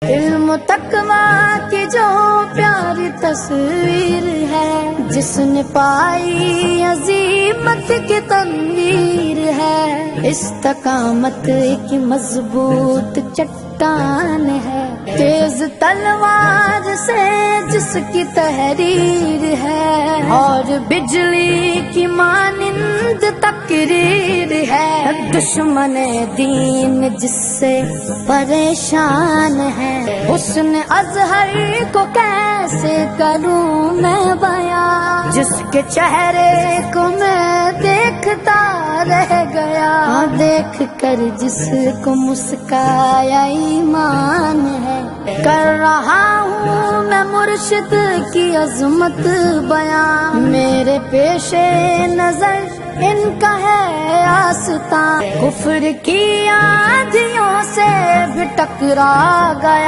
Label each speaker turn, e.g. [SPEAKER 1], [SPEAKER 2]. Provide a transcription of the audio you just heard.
[SPEAKER 1] علم و تقویٰ کی جو پیاری تصویر ہے، جس نے پائی عظیمت کی تنویر ہے، استقامت کی مضبوط چٹان ہے، تیز تلوار سے جس کی تحریر ہے، اور بجلی کی مانند تقریر ہے، دشمن دین جس سے پریشان ہے، حسن اظہر کو کیسے کروں میں بیان، جس کے چہرے کو میں دیکھتا رہ گیا، دیکھ کر جس کو مسکایا ایمان ہے، کر رہا ہوں میں مرشد کی عظمت بیان، میرے پیش نظر ان کا ہے آستاں، کفر کی آندھیوں سے بھی ٹکرا گیا۔